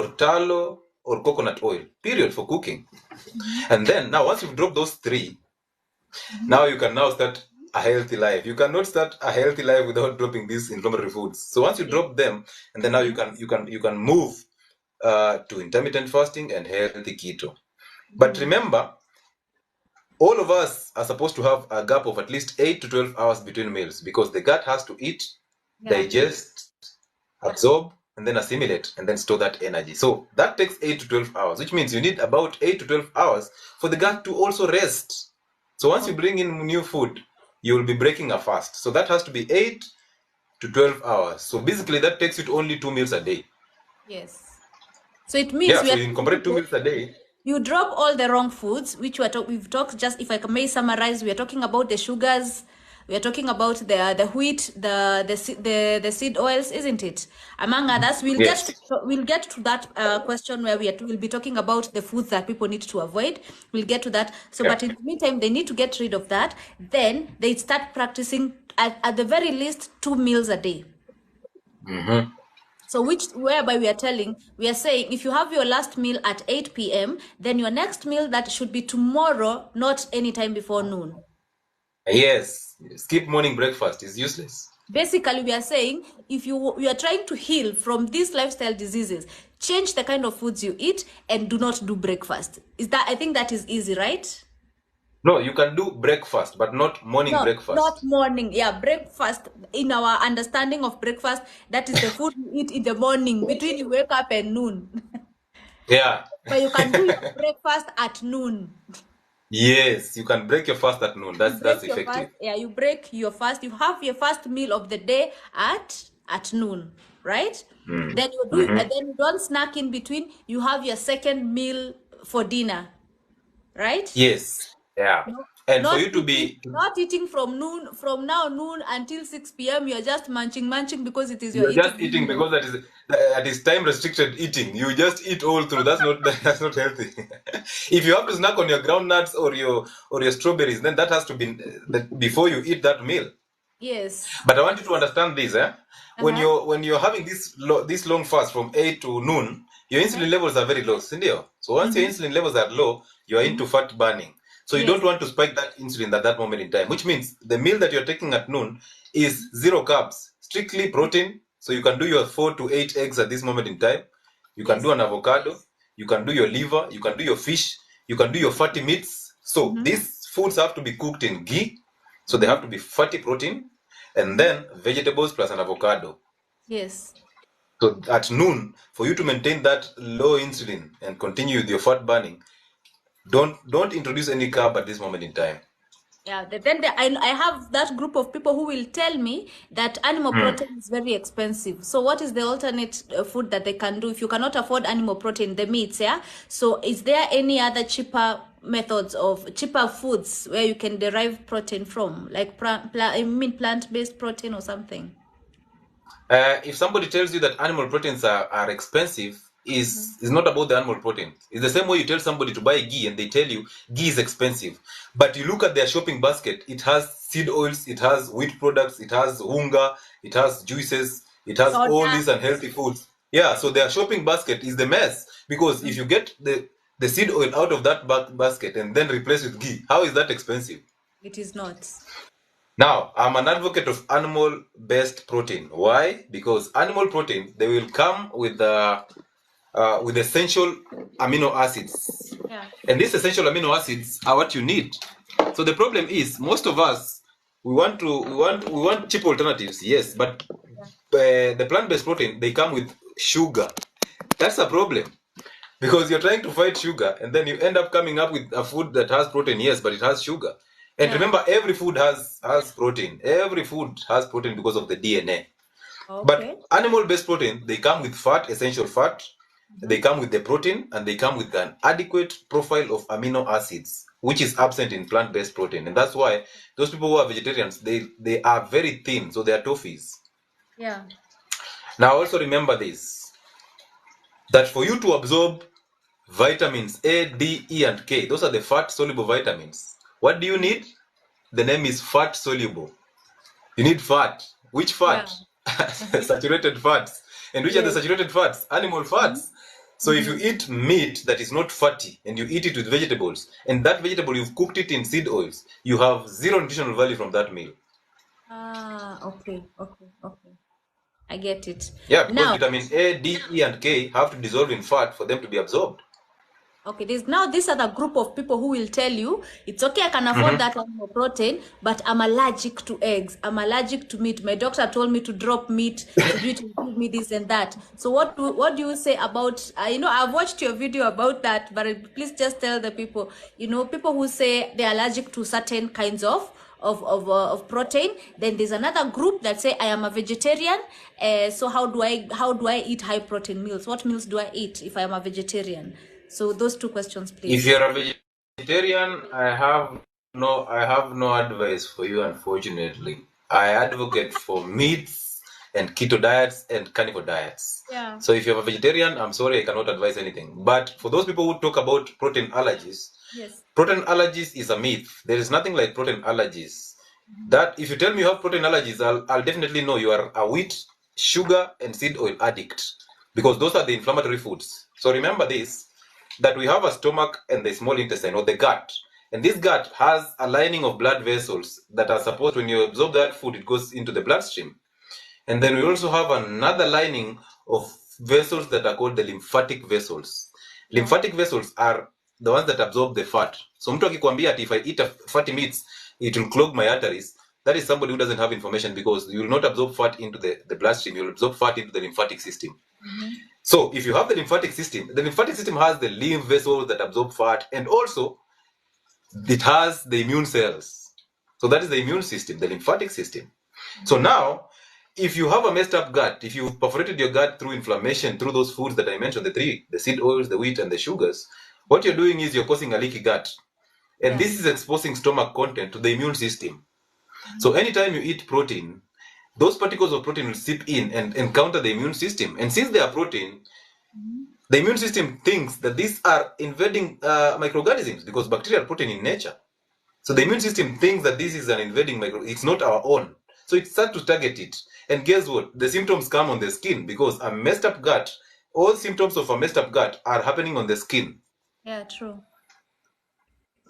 or tallow or coconut oil, period, for cooking. And then now once you've dropped those three, now you can now start a healthy life. You cannot start a healthy life without dropping these inflammatory foods. So once you drop them, and then now you can move to intermittent fasting and healthy keto. But remember, all of us are supposed to have a gap of at least 8 to 12 hours between meals, because the gut has to eat, digest, absorb, and then assimilate, and then store that energy. So that takes 8 to 12 hours, which means you need about 8 to 12 hours for the gut to also rest. So once you bring in new food, you will be breaking a fast. So that has to be 8 to 12 hours. So basically that takes you to only 2 meals a day. Yes. So it means so you incorporate 2 meals a day. You drop all the wrong foods, which we've talked, just if I may summarize, we are talking about the sugars, we are talking about the wheat, the seed oils, isn't it? Among others, we'll get to that question where we'll be talking about the foods that people need to avoid. We'll get to that. So, but in the meantime, they need to get rid of that. Then they start practicing at the very least 2 meals a day. So whereby we are saying if you have your last meal at 8 p.m., then your next meal that should be tomorrow, not any time before noon. Yes, skip morning breakfast is useless. Basically, we are saying if you are trying to heal from these lifestyle diseases, change the kind of foods you eat and do not do breakfast. I think that is easy, right? No, you can do breakfast, but not morning breakfast. Not morning. Yeah, breakfast. In our understanding of breakfast, that is the food you eat in the morning between you wake up and noon. Yeah. But you can do your breakfast at noon. Yes, you can break your fast at noon. That's effective. You break your fast. You have your first meal of the day at noon, right? Then you do, and then you don't snack in between. You have your second meal for dinner, right? Yes. Yeah. And for you to be not eating from noon until 6 p.m. You're just munching because it is you're just eating because that is time restricted eating. You just eat all through. That's not healthy. If you have to snack on your groundnuts or your strawberries, then that has to be before you eat that meal. Yes. But I want you to understand this, when you're having this long fast from 8 to noon, your insulin levels are very low, Cindy. So once your insulin levels are low, you are into fat burning. So you don't want to spike that insulin at that moment in time, which means the meal that you're taking at noon is 0 carbs, strictly protein. So you can do your 4 to 8 eggs at this moment in time. You can do an avocado. You can do your liver. You can do your fish. You can do your fatty meats. So these foods have to be cooked in ghee. So they have to be fatty protein. And then vegetables plus an avocado. Yes. So at noon, for you to maintain that low insulin and continue with your fat burning, don't introduce any carb at this moment in time. Yeah, then I have that group of people who will tell me that animal protein is very expensive. So what is the alternate food that they can do if you cannot afford animal protein, the meats, yeah? So is there any other cheaper methods of cheaper foods where you can derive protein from, like plant-based protein or something? If somebody tells you that animal proteins are expensive, is not about the animal protein. It's the same way you tell somebody to buy ghee and they tell you ghee is expensive. But you look at their shopping basket, it has seed oils, it has wheat products, it has hunga, it has juices, it has all these unhealthy foods. Yeah, so their shopping basket is the mess. Because if you get the seed oil out of that basket and then replace with ghee, how is that expensive? It is not. Now, I'm an advocate of animal-based protein. Why? Because animal protein, they will come with essential amino acids. Yeah. And these essential amino acids are what you need. So the problem is, most of us, we want cheap alternatives, yes, but the plant-based protein, they come with sugar. That's a problem. Because you're trying to fight sugar, and then you end up coming up with a food that has protein, yes, but it has sugar. And remember, every food has protein. Every food has protein because of the DNA. Okay. But animal-based protein, they come with fat, essential fat. They come with the protein, and they come with an adequate profile of amino acids, which is absent in plant-based protein. And that's why those people who are vegetarians, they are very thin, so they are toffees. Yeah. Now, also remember this, that for you to absorb vitamins A, D, E, and K, those are the fat-soluble vitamins. What do you need? The name is fat soluble. You need fat. Which fat? Yeah. Saturated fats. And which are the saturated fats? Animal fats. So if you eat meat that is not fatty and you eat it with vegetables, and that vegetable you've cooked it in seed oils, you have zero nutritional value from that meal. Okay. I get it. Yeah, because Now, vitamin A, D, E, and K have to dissolve in fat for them to be absorbed. okay, there's now this other group of people who will tell you it's okay, I can afford that animal protein, but I'm allergic to eggs. I'm allergic to meat. My doctor told me to drop meat, to do it, to give me this and that. So what do you say about, I've watched your video about that, but please just tell the people, people who say they're allergic to certain kinds of protein. Then there's another group that say I am a vegetarian. So how do I eat high protein meals? What meals do I eat if I am a vegetarian? So those two questions, please. If you're a vegetarian, I have no advice for you, unfortunately. I advocate for meats and keto diets and carnivore diets. Yeah. So if you're a vegetarian, I'm sorry, I cannot advise anything. But for those people who talk about protein allergies, Yes. protein allergies is a myth. There is nothing like protein allergies. That if you tell me you have protein allergies, I'll definitely know you are a wheat, sugar, and seed oil addict, because those are the inflammatory foods. So remember this, that we have a stomach and the small intestine, or the gut. And this gut has a lining of blood vessels that are supposed, when you absorb that food, it goes into the bloodstream. And then we also have another lining of vessels that are called the lymphatic vessels. Lymphatic vessels are the ones that absorb the fat. So mtu akikwambia if I eat fatty meats, it will clog my arteries, that is somebody who doesn't have information, because you will not absorb fat into the bloodstream, you will absorb fat into the lymphatic system. So if you have the lymphatic system has the lymph vessels that absorb fat, and also it has the immune cells. So that is the immune system, the lymphatic system. So now, if you have a messed up gut, if you've perforated your gut through inflammation, through those foods that I mentioned, the three, the seed oils, the wheat, and the sugars, what you're doing is you're causing a leaky gut. And this is exposing stomach content to the immune system. So anytime you eat protein, those particles of protein will seep in and encounter the immune system. And since they are protein, the immune system thinks that these are invading microorganisms, because bacteria are protein in nature. So the immune system thinks that this is an invading it's not our own. So it starts to target it. And guess what? The symptoms come on the skin, because a messed up gut, all symptoms of a messed up gut are happening on the skin. Yeah, true.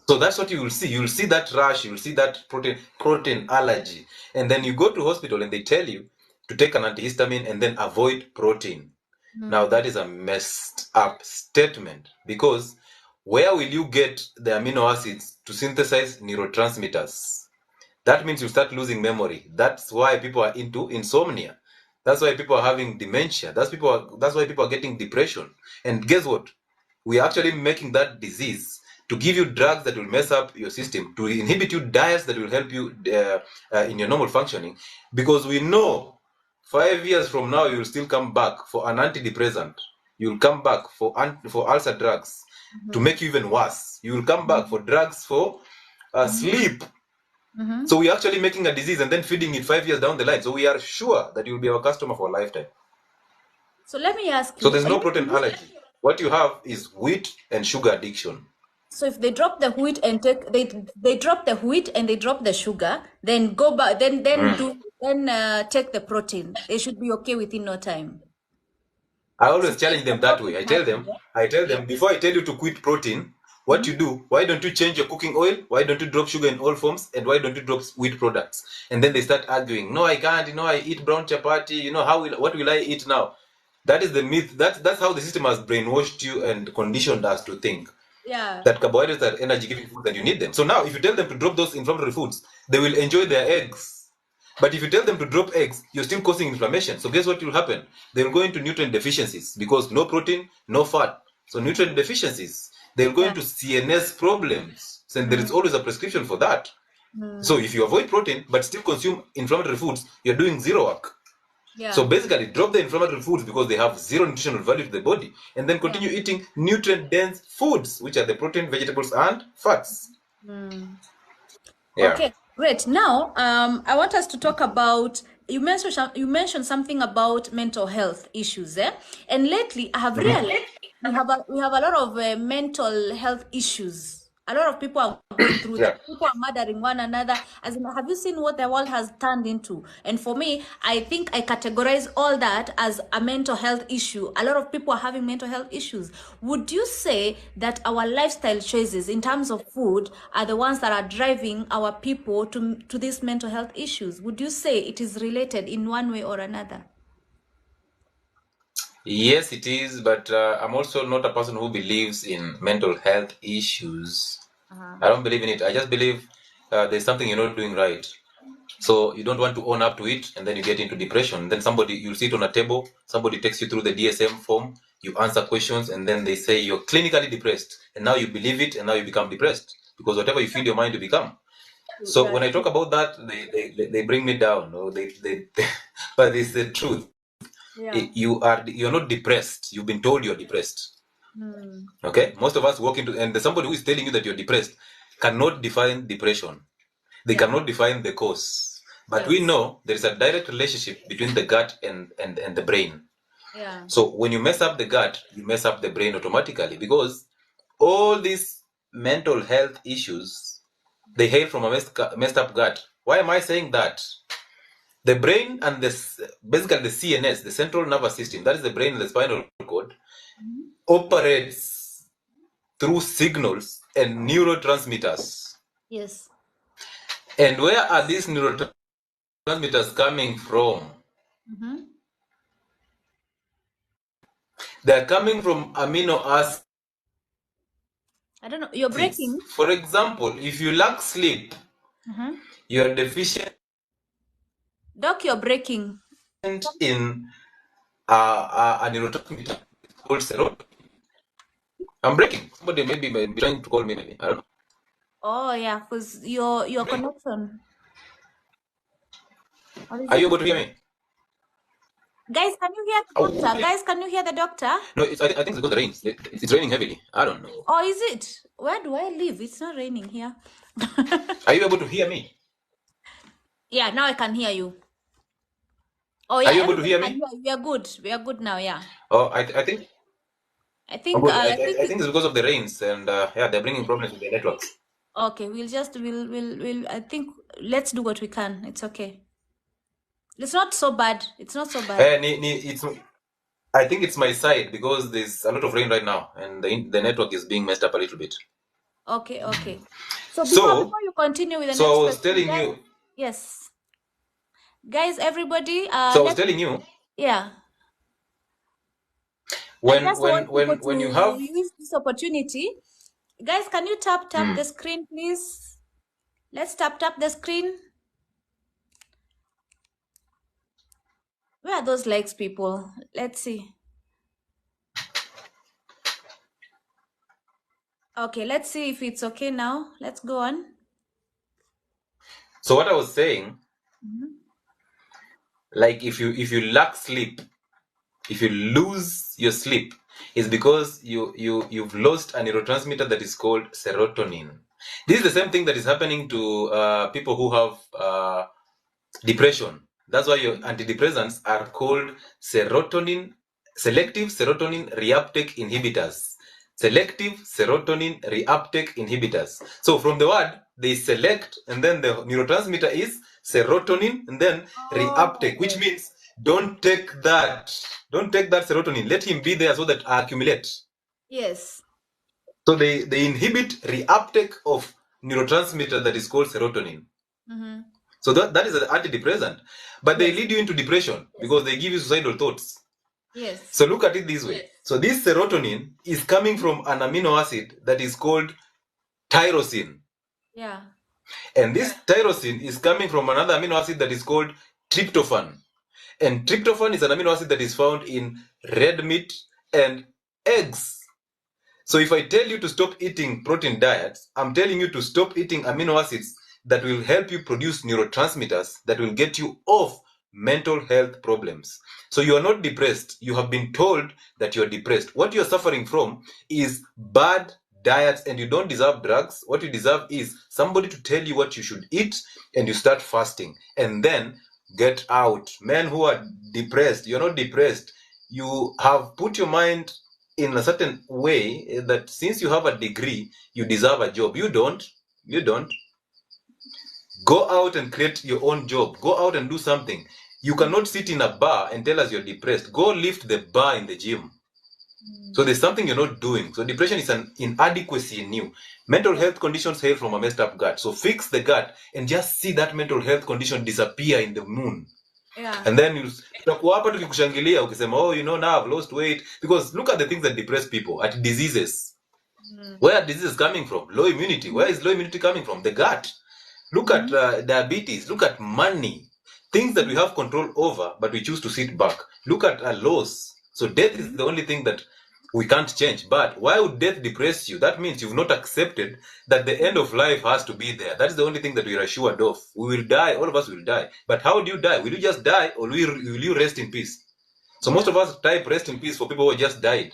So that's what you will see. You will see that rash, you will see that protein allergy. And then you go to hospital and they tell you to take an antihistamine and then avoid protein. Now that is a messed up statement, because where will you get the amino acids to synthesize neurotransmitters? That means you start losing memory. That's why people are into insomnia. That's why people are having dementia. That's why people are getting depression. And guess what? We are actually making that disease to give you drugs that will mess up your system, to inhibit you diets that will help you in your normal functioning, because we know 5 years from now, you'll still come back for an antidepressant. You'll come back for ulcer drugs to make you even worse. You will come back for drugs for sleep. So we're actually making a disease and then feeding it 5 years down the line. So we are sure that you'll be our customer for a lifetime. So let me ask you. So there's no protein allergy. What you have is wheat and sugar addiction. So if they drop the wheat and they drop the wheat and they drop the sugar, then go back, then take the protein. They should be okay within no time. I always challenge them that way. I tell them, before I tell you to quit protein, what you do, why don't you change your cooking oil? Why don't you drop sugar in all forms? And why don't you drop wheat products? And then they start arguing. No, I can't. I eat brown chapati. What will I eat now? That is the myth. That's how the system has brainwashed you and conditioned us to think. Yeah. That carbohydrates are energy-giving foods and you need them. So now, if you tell them to drop those inflammatory foods, they will enjoy their eggs. But if you tell them to drop eggs, you're still causing inflammation. So guess what will happen? They will go into nutrient deficiencies, because no protein, no fat. So nutrient deficiencies. They'll go into CNS problems. So there is always a prescription for that. So if you avoid protein but still consume inflammatory foods, you're doing zero work. Yeah. So basically, drop the inflammatory foods because they have zero nutritional value to the body, and then continue eating nutrient-dense foods, which are the protein, vegetables, and fats. Yeah. Okay, great. Now, I want us to talk about. You mentioned something about mental health issues, and lately I have realized we have a lot of mental health issues A lot of people are going through Yeah. that. People are murdering one another. As in, have you seen what the world has turned into? And for me, I think I categorize all that as a mental health issue. A lot of people are having mental health issues. Would you say that our lifestyle choices in terms of food are the ones that are driving our people to these mental health issues? Would you say it is related in one way or another? Yes, it is, but I'm also not a person who believes in mental health issues. I don't believe in it. I just believe there's something you're not doing right. So you don't want to own up to it, and then you get into depression. Then you'll sit on a table, somebody takes you through the DSM form, you answer questions, and then they say you're clinically depressed. And now you believe it, and now you become depressed. Because whatever you feed your mind, you become. So when I talk about that, they bring me down. Or but it's the truth. Yeah. You're not depressed. You've been told you're depressed. Okay? Most of us walk into, and somebody who is telling you that you're depressed cannot define depression. They Yeah. cannot define the cause. But we Yes. know there is a direct relationship between the gut and the brain. Yeah. So when you mess up the gut, you mess up the brain automatically, because all these mental health issues, they hail from a messed up gut. Why am I saying that? The brain and basically the CNS, the central nervous system, that is the brain and the spinal cord, operates through signals and neurotransmitters. Yes. And where are these neurotransmitters coming from? They're coming from amino acids. I don't know. You're breaking. For example, if you lack sleep, you're deficient Doc, you're breaking. in a neurotransmitter called serotonin. I'm breaking. Somebody maybe may be trying to call me, maybe. I don't know. Oh yeah, because your connection. Or is Are it? you able to hear me? Guys, can you hear the Oh, doctor? yeah. Guys, can you hear the doctor? No, I think it's because it rains. It's raining heavily. I don't know. Or is it? Where do I live? It's not raining here. Are you able to hear me? Yeah, now I can hear you. Oh Are yeah, you able to everybody hear can me? hear you. We are good. We are good now. Yeah. Oh, I think I I'm think good. I think I think it's because of the rains, and yeah, they're bringing problems with the networks. okay, we'll I think let's do what we can. It's okay. It's not so bad. It's not so bad. I think it's my side because there's a lot of rain right now, and the network is being messed up a little bit. Okay, okay. So So, before you continue with the so I next was question, telling guys, you. yes. Guys, everybody, So I was let's telling you yeah. I when just when want people when when you have. to use this opportunity. Guys, can you tap the screen, please? Let's tap the screen. Where are those likes, people? Let's see. Okay, let's see if it's okay now. Let's go on. So what I was saying, like if you lack sleep, if you lose your sleep, is because you've lost a neurotransmitter that is called serotonin. This is the same thing that is happening to people who have depression. That's why your antidepressants are called selective serotonin reuptake inhibitors. Selective serotonin reuptake inhibitors. So from the word, they select, and then the neurotransmitter is serotonin, and then reuptake, which means don't take that. Don't take that serotonin. Let him be there so that I accumulate. Yes. So they inhibit reuptake of neurotransmitter that is called serotonin. So that is an antidepressant. But they lead you into depression because they give you suicidal thoughts. Yes. So look at it this way. So this serotonin is coming from an amino acid that is called tyrosine. Yeah. And this tyrosine is coming from another amino acid that is called tryptophan. And tryptophan is an amino acid that is found in red meat and eggs. So if I tell you to stop eating protein diets, I'm telling you to stop eating amino acids that will help you produce neurotransmitters that will get you off mental health problems. So you are not depressed. You have been told that you are depressed. What you are suffering from is bad diets, and you don't deserve drugs. What you deserve is somebody to tell you what you should eat, and you start fasting, and then get out. Men who are depressed, you're not depressed. You have put your mind in a certain way that since you have a degree, you deserve a job. You don't. Go out and create your own job. Go out and do something. You cannot sit in a bar and tell us you're depressed. Go lift the bar in the gym. So there's something you're not doing. So depression is an inadequacy in you. Mental health conditions hail from a messed up gut. So fix the gut and just see that mental health condition disappear in the moon. Yeah. And then tutakuwa hapa tukikushangilia ukisema, oh, now I've lost weight. Because look at the things that depress people, at diseases. Where are diseases coming from? Low immunity. Where is low immunity coming from? The gut. Look at diabetes. Look at money. Things that we have control over, but we choose to sit back. Look at our loss. So death is the only thing that we can't change. But why would death depress you? That means you've not accepted that the end of life has to be there. That's the only thing that we're assured of. We will die. All of us will die. But how do you die? Will you just die, or will you rest in peace? So most of us type rest in peace for people who just died.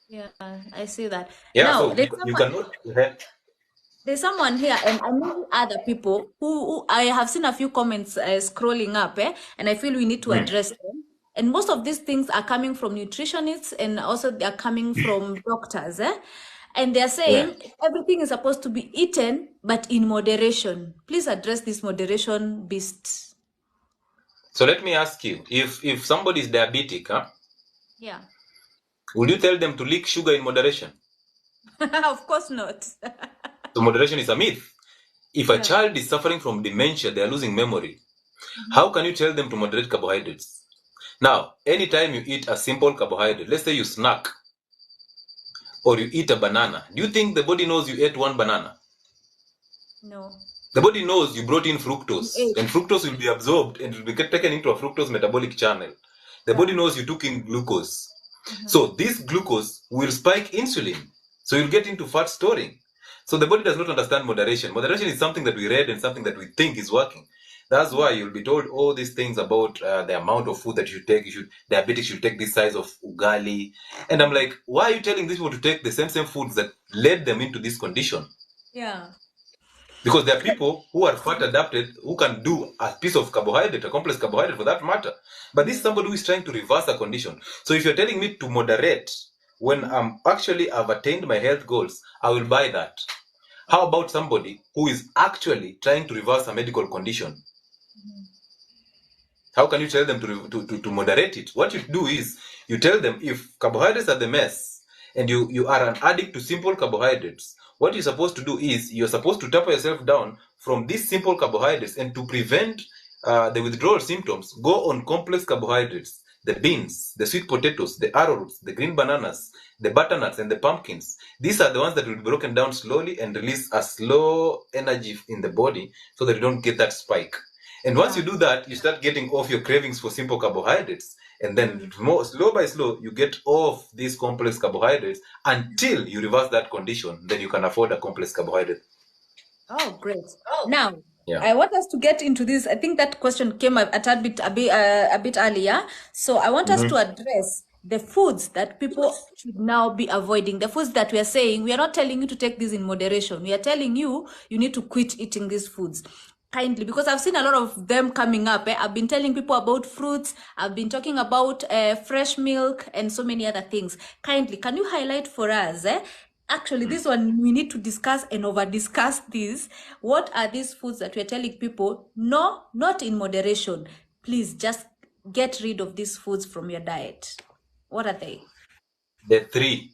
Yeah, I see that. Yeah, Now, so you cannot... There's someone here, and I know other people who I have seen a few comments scrolling up, and I feel we need to address them. And most of these things are coming from nutritionists, and also they are coming from doctors, and they're saying everything is supposed to be eaten, but in moderation. Please address this moderation beast. So let me ask you, if somebody is diabetic, Yeah. would you tell them to lick sugar in moderation? Of course not. So moderation is a myth. If a child is suffering from dementia, they are losing memory. How can you tell them to moderate carbohydrates? Now, anytime you eat a simple carbohydrate, let's say you snack, or you eat a banana, do you think the body knows you ate one banana? No. The body knows you brought in fructose, and fructose will be absorbed and will be taken into a fructose metabolic channel. The body knows you took in glucose. So this glucose will spike insulin. So you'll get into fat storing. So the body does not understand moderation. Moderation is something that we read and something that we think is working. That's why you'll be told all these things about the amount of food that you take. Diabetics should take this size of ugali. And I'm like, why are you telling these people to take the same foods that led them into this condition? Yeah. Because there are people who are fat adapted who can do a piece of carbohydrate, a complex carbohydrate for that matter. But this is somebody who is trying to reverse a condition. So if you're telling me to moderate when I've attained my health goals, I will buy that. How about somebody who is actually trying to reverse a medical condition? How can you tell them to moderate it? What you do is you tell them, if carbohydrates are the mess and you are an addict to simple carbohydrates, what you're supposed to do is you're supposed to taper yourself down from these simple carbohydrates, and to prevent the withdrawal symptoms, go on complex carbohydrates, the beans, the sweet potatoes, the arrowroots, the green bananas, the butternuts, and the pumpkins. These are the ones that will be broken down slowly and release a slow energy in the body so that you don't get that spike. And once you do that, you start getting off your cravings for simple carbohydrates. And then slow by slow, you get off these complex carbohydrates until you reverse that condition. Then you can afford a complex carbohydrate. Oh, great. Now, I want us to get into this. I think that question came a bit earlier. So I want us to address the foods that people should now be avoiding. The foods that we are saying, we are not telling you to take these in moderation. We are telling you, you need to quit eating these foods. Kindly, because I've seen a lot of them coming up. I've been telling people about fruits. I've been talking about fresh milk and so many other things. Kindly, can you highlight for us? Actually, this one we need to discuss and over-discuss this. What are these foods that we're telling people? No, not in moderation. Please just get rid of these foods from your diet. What are they? The 3.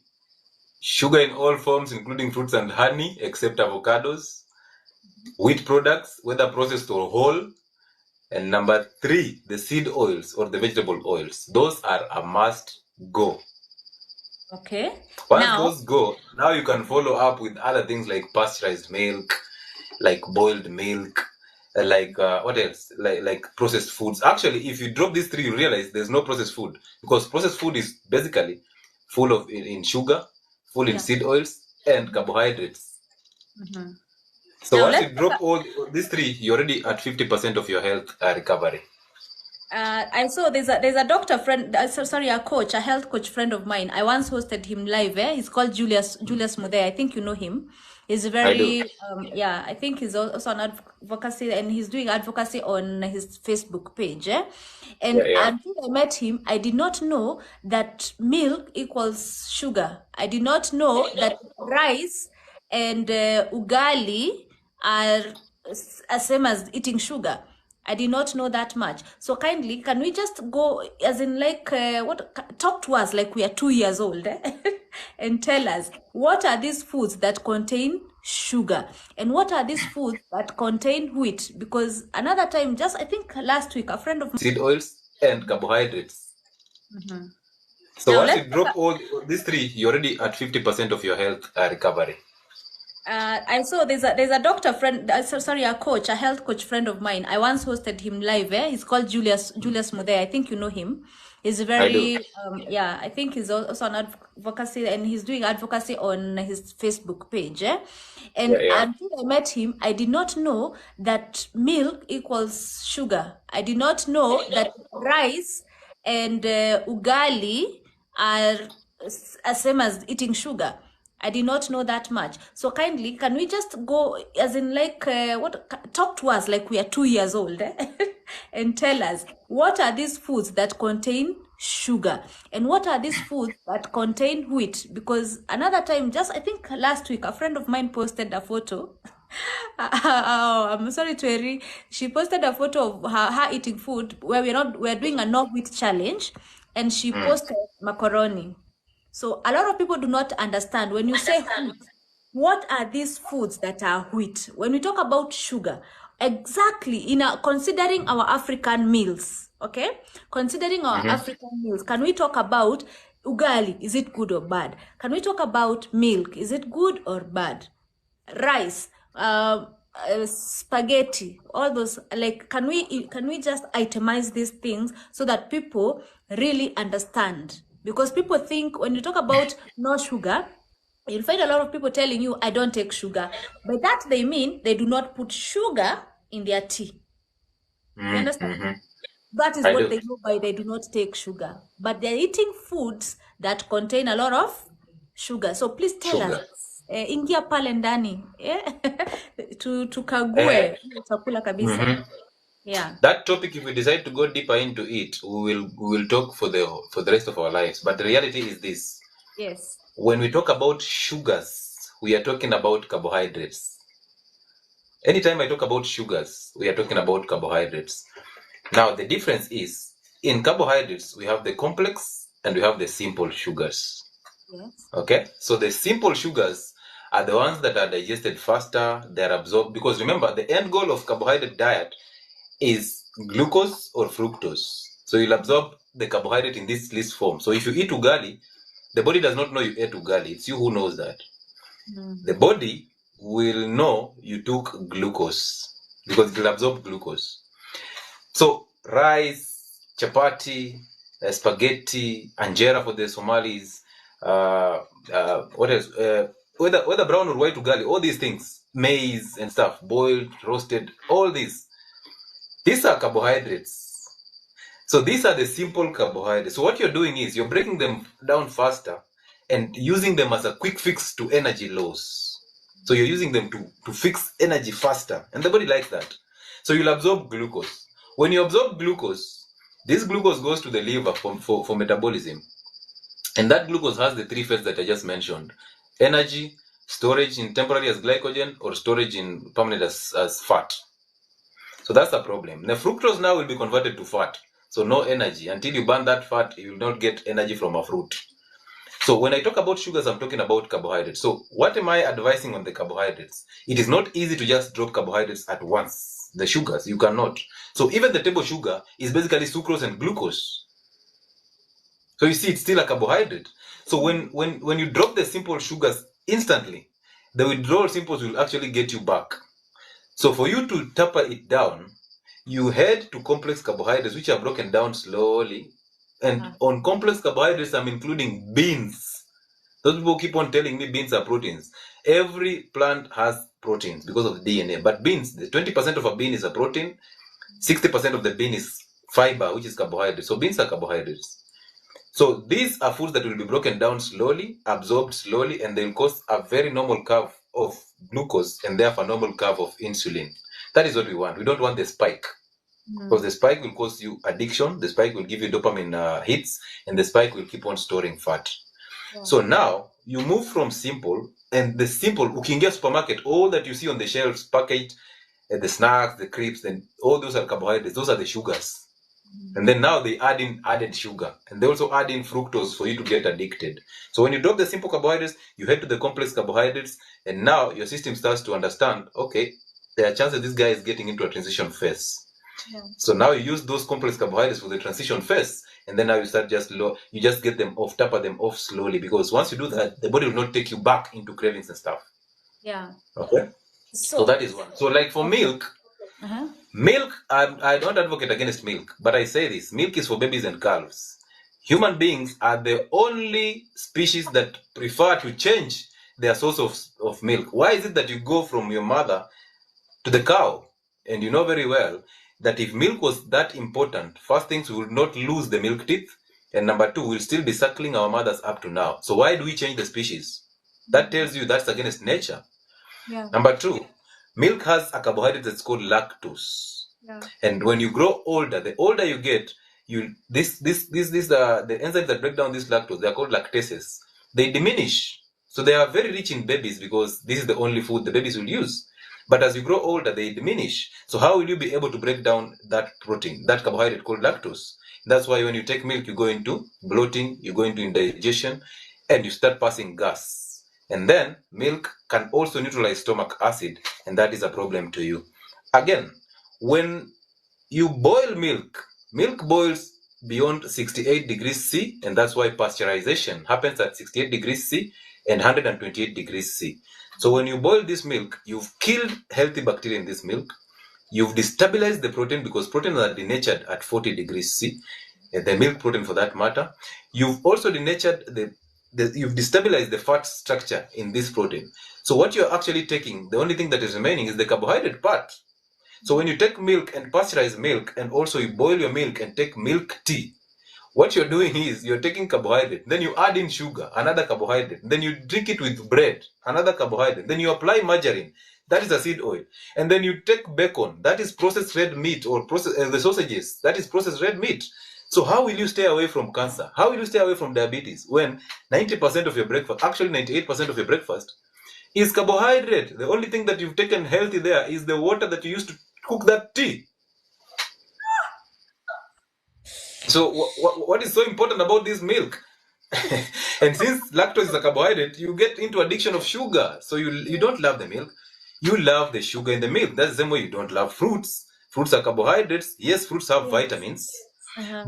Sugar in all forms, including fruits and honey, except avocados. Wheat products, whether processed or whole. And number 3, the seed oils or the vegetable oils. Those are a must go. Okay. Once those go, now you can follow up with other things like pasteurized milk, like boiled milk, like what else? Like processed foods. Actually, if you drop these 3, you realize there's no processed food, because processed food is basically full of in sugar, full in seed oils and carbohydrates. So now once you drop all these 3, you're already at 50% of your health recovery. I saw there's a doctor friend, sorry, a coach, a health coach friend of mine. I once hosted him live. He's called Julius Mude. I think you know him. He's I do. very yeah. I think he's also an advocacy, and he's doing advocacy on his Facebook page. Yeah, And yeah. until I met him, I did not know that milk equals sugar. I did not know that rice and ugali are same as eating sugar. I did not know that much. So kindly, can we just go, as in like, talk to us like we are 2 years old, and tell us what are these foods that contain sugar and what are these foods that contain wheat? Because another time, just I think last week, a friend of Seed oils and carbohydrates. mine. So Now once let's you drop all these three, you're already at 50% of your health recovery. I saw there's a doctor friend, sorry, a coach, a health coach friend of mine. I once hosted him live. He's called Julius Mude. I think you know him. He's I do. very yeah. I think he's also an advocacy, and he's doing advocacy on his Facebook page. And Yeah, yeah. until I met him, I did not know that milk equals sugar. I did not know that rice and ugali are same as eating sugar. I did not know that much. So kindly, can we just go, as in like, talk to us like we are 2 years old, and tell us what are these foods that contain sugar and what are these foods that contain wheat? Because another time, just I think last week, a friend of mine posted a photo. Oh, I'm sorry to Eri. She posted a photo of her eating food where we're doing a no wheat challenge, and she posted macaroni. So a lot of people do not understand when you say wheat, what are these foods that are wheat? When we talk about sugar, exactly considering our African meals, okay? Considering our African meals, can we talk about ugali? Is it good or bad? Can we talk about milk? Is it good or bad? Rice, spaghetti, all those, like, can we just itemize these things so that people really understand? Because people think when you talk about no sugar, you'll find a lot of people telling you, I don't take sugar. By that they mean they do not put sugar in their tea. You understand? That is I what do. they know by they do not take sugar. But they're eating foods that contain a lot of sugar. So please tell us, Sugar. ingia pale ndani, tukague chakula kabisa. Yeah. That topic, if we decide to go deeper into it, we will talk for the rest of our lives. But the reality is this: Yes. when we talk about sugars, we are talking about carbohydrates. Anytime I talk about sugars, we are talking about carbohydrates. Now, the difference is in carbohydrates, we have the complex and we have the simple sugars. Yes. Okay, so the simple sugars are the ones that are digested faster, they're absorbed, because remember, the end goal of carbohydrate diet is glucose or fructose. So you'll absorb the carbohydrate in this list form. So if you eat ugali, the body does not know you ate ugali. It's you who knows that. The body will know you took glucose because it will absorb glucose. So rice, chapati, spaghetti, anjera for the Somalis, what else? Whether brown or white ugali, all these things, maize and stuff, boiled, roasted, all these are carbohydrates. So these are the simple carbohydrates. So what you're doing is you're breaking them down faster and using them as a quick fix to energy loss. So you're using them to fix energy faster, and the body likes that. So you'll absorb glucose. When you absorb glucose, this glucose goes to the liver for metabolism. And that glucose has the three fates that I just mentioned: energy, storage in temporary as glycogen, or storage in permanent as fat. So that's the problem. The fructose now will be converted to fat. So no energy. Until you burn that fat, you will not get energy from a fruit. So when I talk about sugars, I'm talking about carbohydrates. So what am I advising on the carbohydrates? It is not easy to just drop carbohydrates at once. The sugars, you cannot. So even the table sugar is basically sucrose and glucose. So you see, it's still a carbohydrate. So when you drop the simple sugars instantly, the withdrawal symptoms will actually get you back. So for you to taper it down, you head to complex carbohydrates, which are broken down slowly. And on complex carbohydrates, I'm including beans. Those people keep on telling me beans are proteins. Every plant has proteins because of the DNA. But beans, the 20% of a bean is a protein, 60% of the bean is fiber, which is carbohydrates. So beans are carbohydrates. So these are foods that will be broken down slowly, absorbed slowly, and they will cause a very normal curve of glucose and therefore normal curve of insulin. That is what we want. We don't want the spike. Because the spike will cause you addiction, the spike will give you dopamine hits, and the spike will keep on storing fat. So now you move from simple, and the simple, ukiingia supermarket, all that you see on the shelves, packaged, the snacks, the crisps, and all those are carbohydrates. Those are the sugars. And then now they add in added sugar, and they also add in fructose for you to get addicted. So when you drop the simple carbohydrates, you head to the complex carbohydrates, and now your system starts to understand, okay, there are chances this guy is getting into a transition phase. So now you use those complex carbohydrates for the transition phase, and then now you start you just get them off, taper them off slowly, because once you do that, the body will not take you back into cravings and stuff. Yeah. Okay. So that is one. So like for milk, milk, I don't advocate against milk, but I say this: milk is for babies and calves. Human beings are the only species that prefer to change their source of milk. Why is it that you go from your mother to the cow? And you know very well that if milk was that important, first things, we would not lose the milk teeth, and number two, we'll still be suckling our mothers up to now. So why do we change the species? That tells you that's against nature. Yeah. Number two, milk has a carbohydrate that's called lactose. Yeah. And when you grow older, the older you get, the enzymes that break down this lactose, they are called lactases. They diminish. So they are very rich in babies because this is the only food the babies will use. But as you grow older, they diminish. So how will you be able to break down that protein, that carbohydrate called lactose? That's why when you take milk, you go into bloating, you go into indigestion, and you start passing gas. And then milk can also neutralize stomach acid, and that is a problem to you. Again, when you boil milk, milk boils beyond 68 degrees C, and that's why pasteurization happens at 68 degrees C and 128 degrees C. So when you boil this milk, you've killed healthy bacteria in this milk. You've destabilized the protein because proteins are denatured at 40 degrees C, the milk protein for that matter. You've also denatured you've destabilized the fat structure in this protein. So what you're actually taking, the only thing that is remaining is the carbohydrate part. So when you take milk and pasteurize milk, and also you boil your milk and take milk tea, what you're doing is you're taking carbohydrate, then you add in sugar, another carbohydrate, then you drink it with bread, another carbohydrate, then you apply margarine, that is a seed oil, and then you take bacon, that is processed red meat, or the sausages, that is processed red meat. So how will you stay away from cancer? How will you stay away from diabetes when 90% of your breakfast, actually 98% of your breakfast, is carbohydrate? The only thing that you've taken healthy there is the water that you used to cook that tea. So what is so important about this milk? And since lactose is a carbohydrate, you get into addiction of sugar. So you don't love the milk. You love the sugar in the milk. That's the same way you don't love fruits. Fruits are carbohydrates. Yes, fruits have vitamins.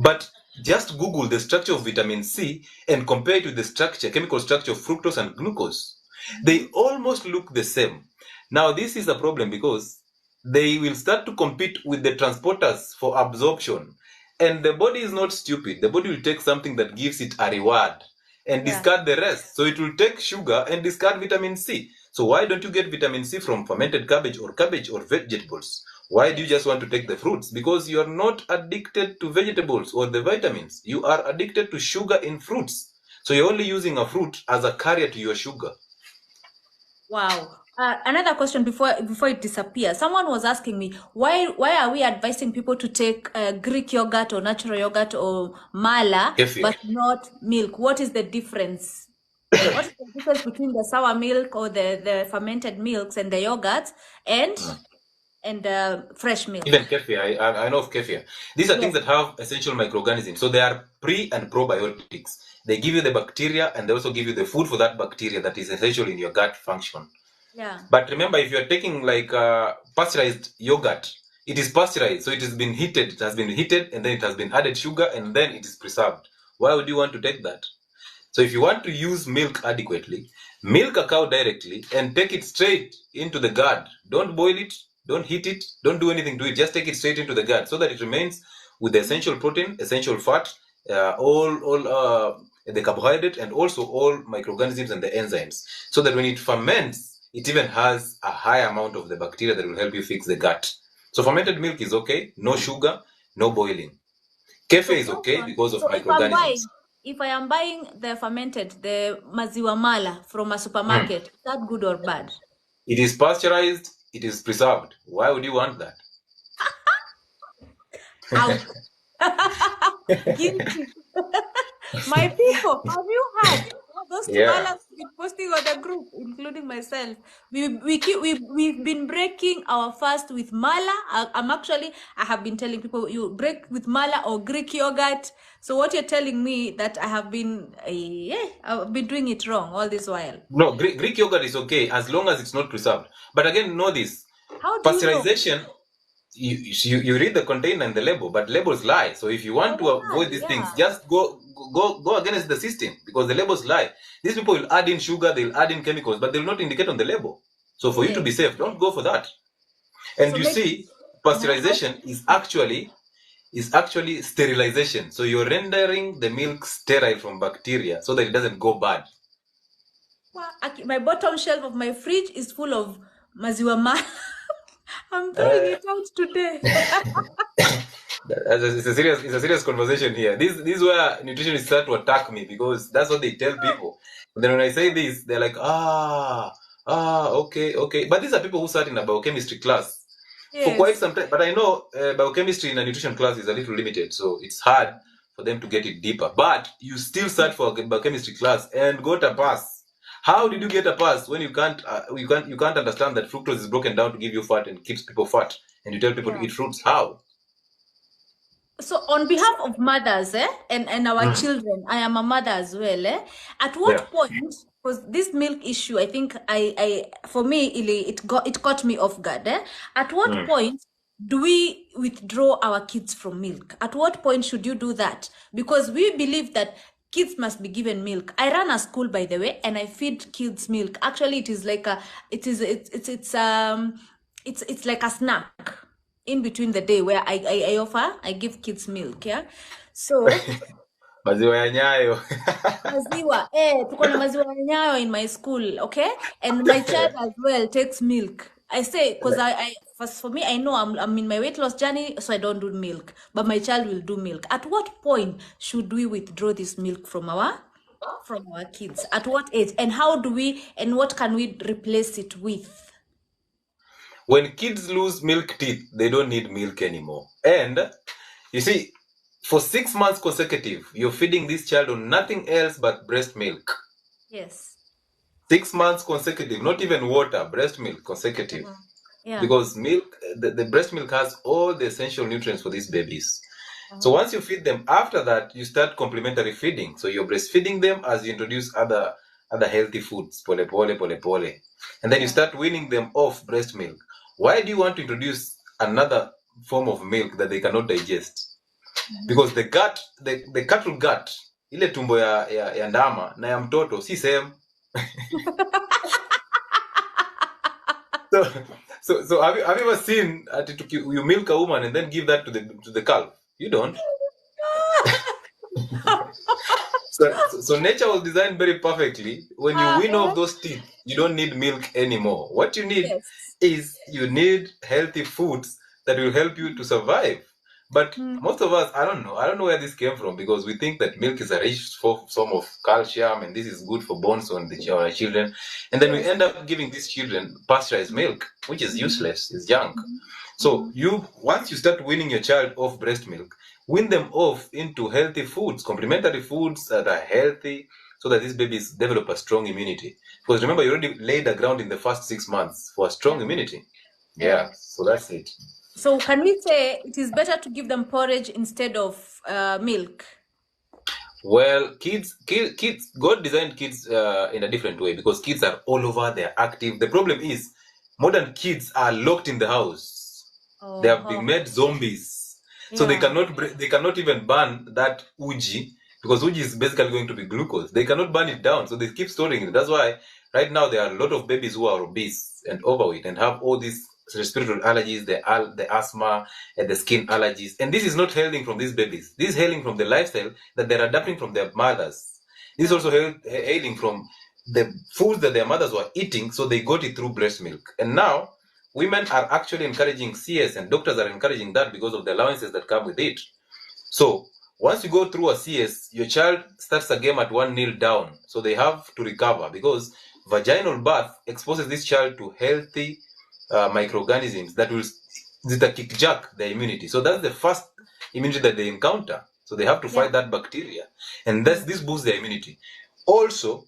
But just Google the structure of vitamin C and compare it with the chemical structure of fructose and glucose. They almost look the same. Now, this is a problem because they will start to compete with the transporters for absorption. And the body is not stupid. The body will take something that gives it a reward and discard the rest. So it will take sugar and discard vitamin C. So why don't you get vitamin C from fermented cabbage or vegetables? Why do you just want to take the fruits? Because you are not addicted to vegetables or the vitamins. You are addicted to sugar in fruits. So you're only using a fruit as a carrier to your sugar. Wow. Another question before it disappears. Someone was asking me, why are we advising people to take Greek yogurt or natural yogurt or mala, but not milk? What is the difference? What is the difference between the sour milk or the fermented milks and the yogurt and fresh milk? Even kefir, I know of kefir. These are things that have essential microorganisms. So they are pre and probiotics. They give you the bacteria, and they also give you the food for that bacteria that is essential in your gut function. Yeah. But remember, if you're taking like pasteurized yogurt, it is pasteurized. So it has been heated. It has been heated, and then it has been added sugar, and then it is preserved. Why would you want to take that? So if you want to use milk adequately, milk a cow directly and take it straight into the gut. Don't boil it. Don't heat it. Don't do anything to it. Just take it straight into the gut so that it remains with the essential protein, essential fat, all the carbohydrate, and also all microorganisms and the enzymes. So that when it ferments, it even has a high amount of the bacteria that will help you fix the gut. So fermented milk is okay. No sugar, no boiling. Kefe So is okay question, because of so microorganisms. if I am buying the fermented, the maziwa mala from a Mm. supermarket, is that good or bad? It is pasteurized, it is preserved. Why would you want that? Ouch. Guilty. My people, have you heard those Yeah. malas been posting on the group, including myself? We've been breaking our fast with mala. I have been telling people you break with mala or Greek yogurt. So what you're telling me that I've been doing it wrong all this while. No, Greek yogurt is okay as long as it's not preserved. But again, know this. How do you know? Pasteurization, you read the container and the label, but labels lie. So if you Oh, want they to avoid these yeah. things, just go against the system because the labels lie. These people will add in sugar, they'll add in chemicals, but they'll not indicate on the label. So for you to Yeah. be safe, don't go for that. And So you make see, how pasteurization is actually sterilization. So you're rendering the milk sterile from bacteria so that it doesn't go bad. my bottom shelf of my fridge is full of maziwa mala. I'm throwing Uh, it out today. it's a serious conversation here. This is where nutritionists start to attack me because that's what they tell people. And then when I say this, they're like, okay. But these are people who sat in a biochemistry class for quite Yes. some time. But I know biochemistry in a nutrition class is a little limited, so it's hard for them to get it deeper. But you still sat for a biochemistry class and got a pass. How did you get a pass when you can't understand that fructose is broken down to give you fat and keeps people fat, and you tell people to Yeah. eat fruits? How? So on behalf of mothers, and our Mm. children, I am a mother as well, At Yeah. what point, because this milk issue, I think for me, it caught me off guard, At what Mm. point do we withdraw our kids from milk? At what point should you do that? Because we believe that kids must be given milk. I run a school, by the way, and I feed kids milk. Actually, it is like it's like a snack in between the day where I give kids milk, yeah. So Maziwa ya Nyayo. maziwa, tuko na maziwa ya Nyayo in my school, okay, and my child as well takes milk. I say because first for me, I know I'm in my weight loss journey, so I don't do milk, but my child will do milk. At what point should we withdraw this milk from our kids? At what age, and how do we, and what can we replace it with? When kids lose milk teeth, they don't need milk anymore. And you see, for 6 months consecutive, you're feeding this child on nothing else but breast milk. Yes. 6 months consecutive, not even water, breast milk consecutive. Yeah. Because milk, the breast milk has all the essential nutrients for these babies. So once you feed them, after that, you start complementary feeding. So you're breastfeeding them as you introduce other healthy foods, pole pole. And then you start weaning them off breast milk. Why do you want to introduce another form of milk that they cannot digest? Because the gut, the cattle gut, ile tumbo ya ndama na ya mtoto si same. So have you ever seen you milk a woman and then give that to the calf? You don't. So nature was designed very perfectly. When you win off those teeth, you don't need milk anymore. What you need is you need healthy foods that will help you to survive. But most of us, I don't know where this came from because we think that milk is a rich form of calcium and this is good for bones on our children. And then we end up giving these children pasteurized milk, which is useless, it's junk. So once you start weaning your child off breast milk, wean them off into healthy foods, complementary foods that are healthy, so that these babies develop a strong immunity. Because remember, you already laid the ground in the first 6 months for a strong immunity. Yeah, so that's it. So can we say it is better to give them porridge instead of milk? Well, kids, God designed kids in a different way because kids are all over, they're active. The problem is modern kids are locked in the house. They have been made zombies. So they cannot even burn that uji because uji is basically going to be glucose. They cannot burn it down, so they keep storing it. That's why right now there are a lot of babies who are obese and overweight and have all these respiratory allergies, the asthma, and the skin allergies. And this is not hailing from these babies. This is hailing from the lifestyle that they're adapting from their mothers. This is also hailing from the foods that their mothers were eating, so they got it through breast milk. And now women are actually encouraging CS, and doctors are encouraging that because of the allowances that come with it. So Once you go through a CS, your child starts a game at 1-0 down. So they have to recover because vaginal birth exposes this child to healthy microorganisms that will kickjack their immunity. So that's the first immunity that they encounter. So they have to fight that bacteria. And this boosts their immunity. Also,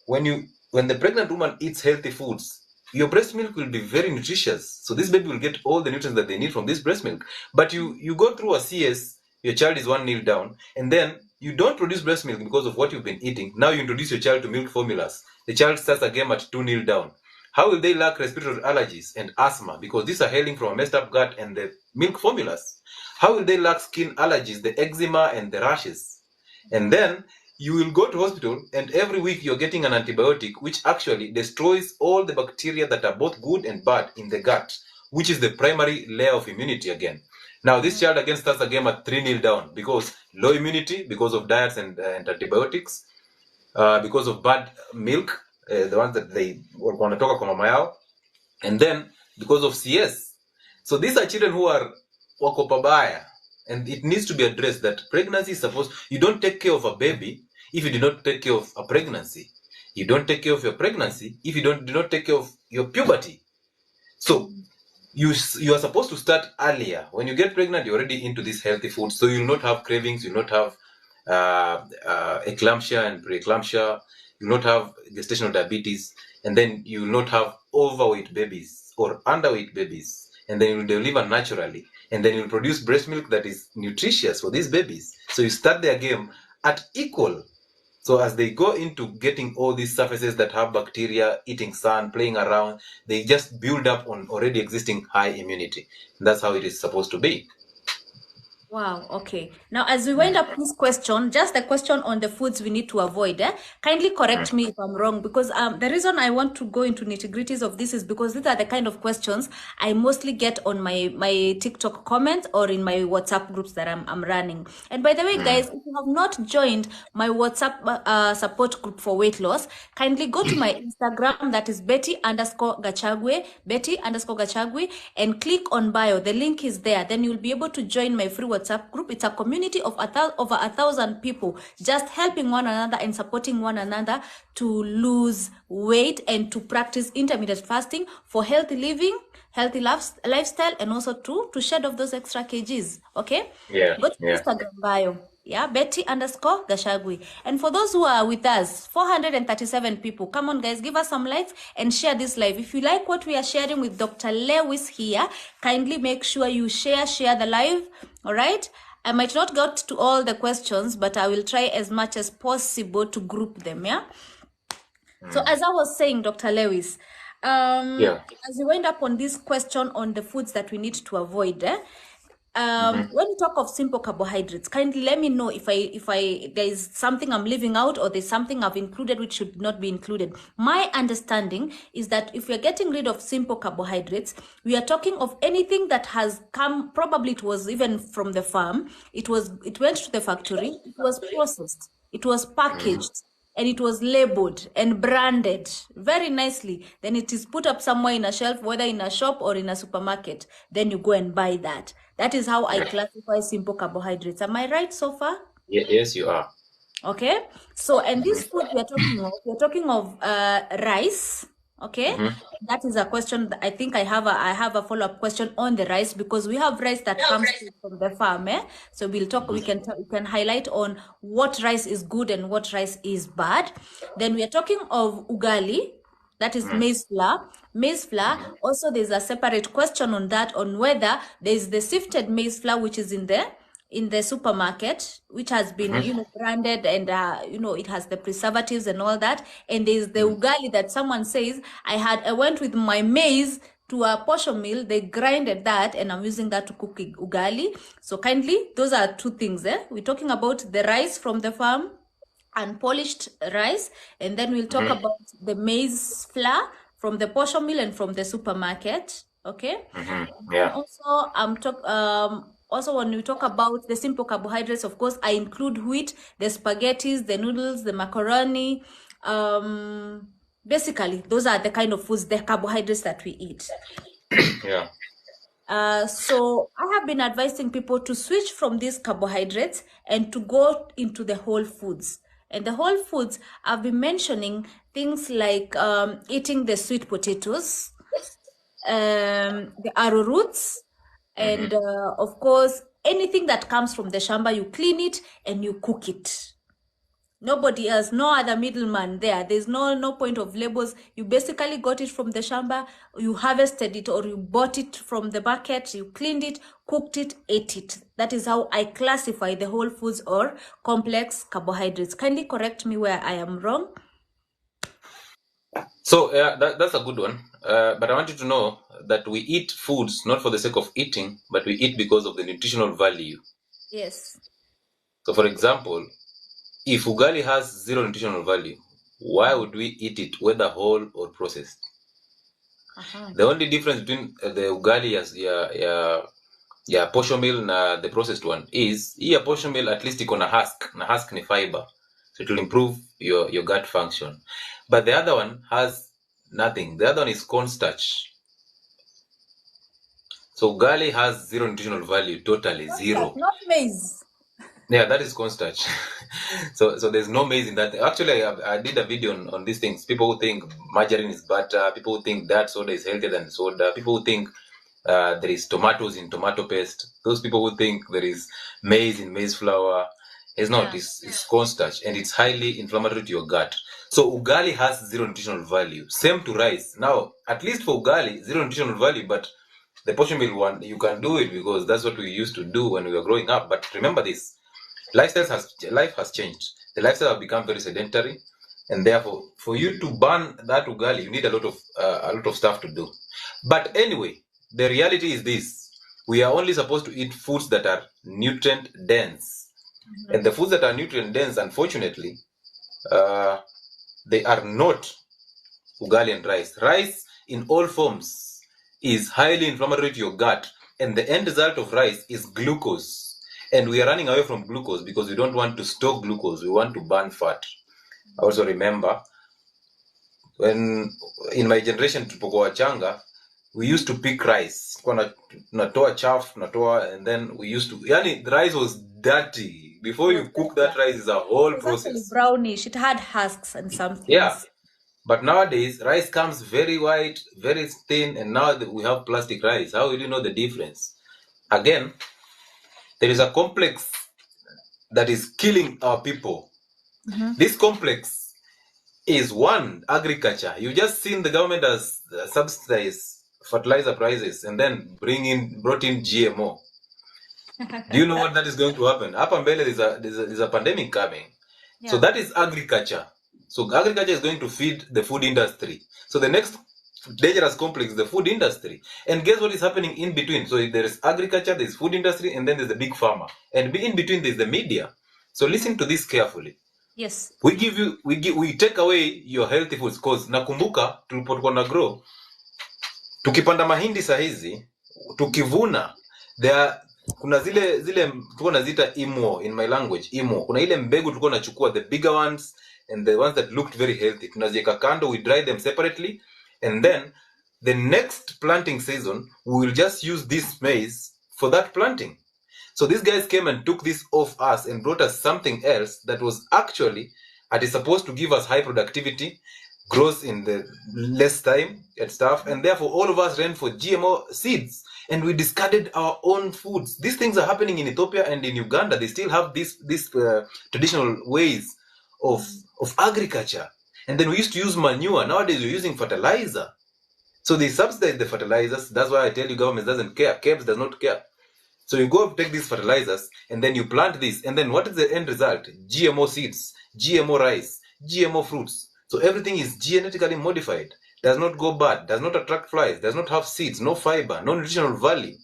when the pregnant woman eats healthy foods, your breast milk will be very nutritious. So this baby will get all the nutrients that they need from this breast milk. But you go through a CS, your child is 1-0 down, and then you don't produce breast milk because of what you've been eating. Now you introduce your child to milk formulas. The child starts a game at 2-0 down. How will they lack respiratory allergies and asthma? Because these are hailing from a messed up gut and the milk formulas. How will they lack skin allergies, the eczema and the rashes? And then you will go to hospital, and every week you're getting an antibiotic which actually destroys all the bacteria that are both good and bad in the gut, which is the primary layer of immunity again. Now this child again starts a game at 3-0 down because low immunity, because of diets and antibiotics, because of bad milk, the ones that they wanatoka kwa mama yao, and then because of CS. So these are children who are wako pabaya, and it needs to be addressed that pregnancy is supposed, you don't take care of a baby if you do not take care of a pregnancy. You don't take care of your pregnancy if you do not take care of your puberty. So you are supposed to start earlier. When you get pregnant, you're already into this healthy food, so you'll not have cravings, you'll not have eclampsia and preeclampsia, you'll not have gestational diabetes, and then you'll not have overweight babies or underweight babies, and then you'll deliver naturally, and then you'll produce breast milk that is nutritious for these babies. So you start their game at equal. So as they go into getting all these surfaces that have bacteria, eating sun, playing around, they just build up on already existing high immunity. That's how it is supposed to be. Wow, okay. Now, as we wind up this question, just a question on the foods we need to avoid. Kindly correct me if I'm wrong, because the reason I want to go into nitty-gritties of this is because these are the kind of questions I mostly get on my TikTok comments or in my WhatsApp groups that I'm running. And by the way, guys, if you have not joined my WhatsApp support group for weight loss, kindly go to my Instagram, that is Betty_Gachagwi, Betty_Gachagwi, and click on bio. The link is there. Then you'll be able to join my free WhatsApp group. It's a community of over 1,000 people just helping one another and supporting one another to lose weight and to practice intermittent fasting for healthy living, healthy lifestyle, and also to shed off those extra kgs. Okay? Yeah. Go to Instagram bio. Yeah, Betty_Gachagwi. And for those who are with us, 437 people, come on guys, give us some likes and share this live. If you like what we are sharing with Dr. Lewis here, kindly make sure you share the live. All right? I might not get to all the questions, but I will try as much as possible to group them. Yeah. So as I was saying, Dr. Lewis, as we wind up on this question on the foods that we need to avoid, when you talk of simple carbohydrates, kindly let me know if there is something I'm leaving out or there's something I've included which should not be included. My understanding is that if we're getting rid of simple carbohydrates, we are talking of anything that has come, probably it was even from the farm, it went to the factory, it was processed, it was packaged, and it was labeled and branded very nicely. Then it is put up somewhere in a shelf, whether in a shop or in a supermarket. Then you go and buy that. That is how I classify simple carbohydrates. Am I right so far? Yes, you are. Okay. So, and this food we're talking of rice. Okay, that is a question. I think I have a follow-up question on the rice, because we have rice that comes from the farm. So we'll talk. We can highlight on what rice is good and what rice is bad. Then we are talking of ugali. That is maize flour. Maize flour. Also, there's a separate question on that, on whether there is the sifted maize flour which is in the supermarket, which has been branded, and it has the preservatives and all that, and there's the ugali that someone says I went with my maize to a posho mill, they grinded that, and I'm using that to cook ugali. So kindly, those are two things. We're talking about the rice from the farm, unpolished rice, and then we'll talk about the maize flour from the posho mill and from the supermarket. Okay. Yeah. Also, when we talk about the simple carbohydrates, of course, I include wheat, the spaghettis, the noodles, the macaroni. Basically, those are the kind of foods, the carbohydrates that we eat. Yeah. So I have been advising people to switch from these carbohydrates and to go into the whole foods. And the whole foods, I've been mentioning things like eating the sweet potatoes, the arrowroots, and of course, anything that comes from the shamba, you clean it and you cook it. Nobody else, no other middleman there. There's no point of labels. You basically got it from the shamba, you harvested it, or you bought it from the market, you cleaned it, cooked it, ate it. That is how I classify the whole foods or complex carbohydrates. Kindly correct me where I am wrong. So that's a good one. But I want you to know that we eat foods not for the sake of eating, but we eat because of the nutritional value. Yes. So, for example, if ugali has zero nutritional value, why would we eat it, whether whole or processed? The only difference between the ugali ya posho meal na the processed one is hii ya posho meal at least iko na husk ni fiber, so it will improve your gut function, but the other one has nothing. The other one is cornstarch. So ugali has zero nutritional value, totally zero. Not maize. Yeah, that is cornstarch. So there's no maize in that. Actually, I did a video on these things. People who think margarine is butter, people who think that soda is healthier than soda, people who think there is tomatoes in tomato paste, those people who think there is maize in maize flour. It's not. It's cornstarch, and it's highly inflammatory to your gut. So ugali has zero nutritional value. Same to rice. Now, at least for ugali, zero nutritional value, but the portion meal one, you can do it because that's what we used to do when we were growing up. But remember this: life has changed. The lifestyle have become very sedentary, and therefore, for you to burn that ugali, you need a lot of stuff to do. But anyway, the reality is this: we are only supposed to eat foods that are nutrient dense, and the foods that are nutrient dense, unfortunately, they are not ugali and rice. Rice in all forms is highly inflammatory to your gut, and the end result of rice is glucose. And we are running away from glucose because we don't want to store glucose. We want to burn fat. I also remember when in my generation tulipokuwa wachanga, we used to pick rice. Natoa chaff, and then we used to, the rice was dirty. Before you cook that rice is a whole process. Brownish. It had husks and something. Yeah. But nowadays, rice comes very white, very thin, and now we have plastic rice. How will you know the difference? Again, there is a complex that is killing our people. This complex is one, agriculture. You just seen the government has subsidized fertilizer prices and then brought in GMO. Do you know what that is going to happen? Up and there's a pandemic coming. Yeah. So that is agriculture. So agriculture is going to feed the food industry. So the next dangerous complex is the food industry. And guess what is happening in between? So there is agriculture, there's food industry, and then there's the big pharma. And in between there's the media. So listen to this carefully. Yes. We take away your healthy foods, because nakumbuka tulipokuwa na grow, tukipanda mahindi sahizi, tukivuna, kuna zile tulikuwa nazita imo in my language, imo. Kuna ile mbegu tulikuwa nachukua, the bigger ones and the ones that looked very healthy. Tunaziweka kando, we dry them separately, and then the next planting season we will just use this maize for that planting. So these guys came and took this off us and brought us something else that was actually supposed to give us high productivity, growth in the less time and stuff, and therefore all of us ran for GMO seeds and we discarded our own foods. These things are happening in Ethiopia and in Uganda. They still have these traditional ways of agriculture, and then we used to use manure. Nowadays we're using fertilizer. So they subsidize the fertilizers. That's why I tell you, government doesn't care. KEBS does not care. So you go take these fertilizers and then you plant this, and then what is the end result? GMO seeds, GMO rice, GMO fruits. So everything is genetically modified, does not go bad, does not attract flies, does not have seeds, no fiber, no nutritional value,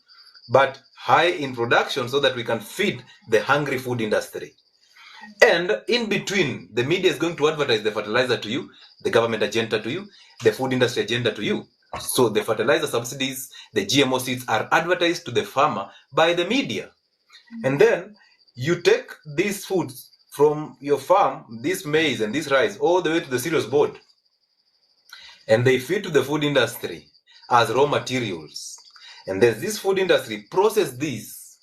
but high in production so that we can feed the hungry food industry. And in between, the media is going to advertise the fertilizer to you, the government agenda to you, the food industry agenda to you. So the fertilizer subsidies, the GMO seeds are advertised to the farmer by the media. And then you take these foods from your farm, this maize and this rice, all the way to the cereals board. And they feed to the food industry as raw materials. And there's this food industry process these,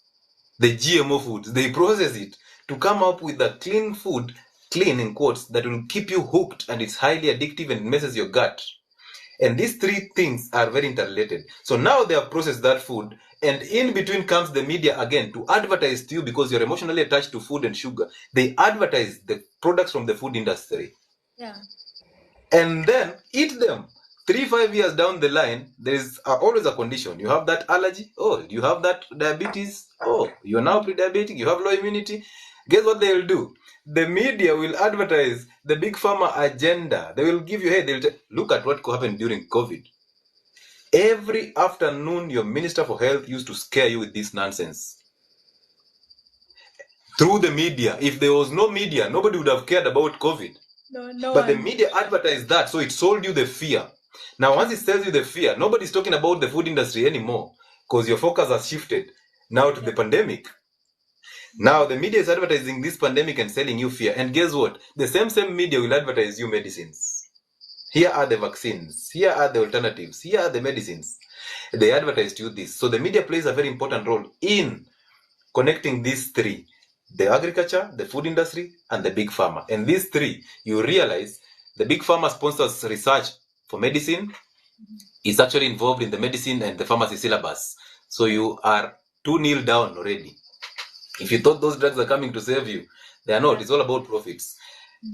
the GMO foods, they process it to come up with a clean food, clean in quotes, that will keep you hooked, and it's highly addictive and messes your gut. And these three things are very interrelated. So now they have processed that food, and in between comes the media again to advertise to you, because you're emotionally attached to food and sugar. They advertise the products from the food industry. Yeah. And then eat them. 3-5 years down the line, there is always a condition. You have that allergy. Oh, you have that diabetes. Oh, you're now pre-diabetic. You have low immunity. Guess what they will do? The media will advertise the big pharma agenda. They will give you, hey, they'll look at what happened during COVID. Every afternoon, your Minister for Health used to scare you with this nonsense. Through the media. If there was no media, nobody would have cared about COVID. No But the one. media advertised that, so it sold you the fear. Now, once it sells you the fear, nobody's talking about the food industry anymore, because your focus has shifted now to the pandemic. Now, the media is advertising this pandemic and selling you fear. And guess what? The same media will advertise you medicines. Here are the vaccines. Here are the alternatives. Here are the medicines. They advertise to you this. So the media plays a very important role in connecting these three: the agriculture, the food industry, and the big pharma. And these three, you realize the big pharma sponsors research for medicine, is actually involved in the medicine and the pharmacy syllabus. So you are 2-0 down already. If you thought those drugs are coming to save you, they are not. It's all about profits.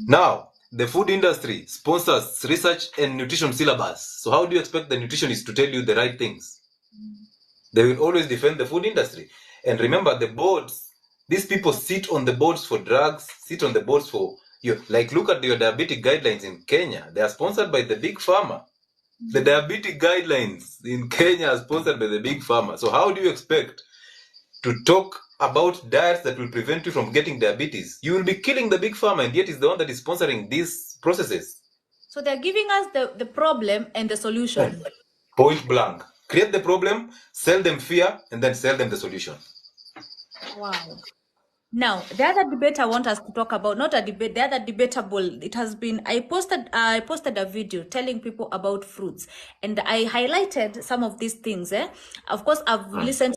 Now, the food industry sponsors research and nutrition syllabus. So how do you expect the nutritionists to tell you the right things? They will always defend the food industry. And remember, the boards, these people sit on the boards for drugs, sit on the boards for you. Like, look at your diabetic guidelines in Kenya. They are sponsored by the big pharma. The diabetic guidelines in Kenya are sponsored by the big pharma. So how do you expect to talk about diets that will prevent you from getting diabetes? You will be killing the big pharma, and yet it's the one that is sponsoring these processes. So they're giving us the problem and the solution. Point blank. Create the problem, sell them fear, and then sell them the solution. Wow. Now, the other debate I want us to talk about, not a debate, the other debatable, it has been, I posted a video telling people about fruits, and I highlighted some of these things. Of course, I've listened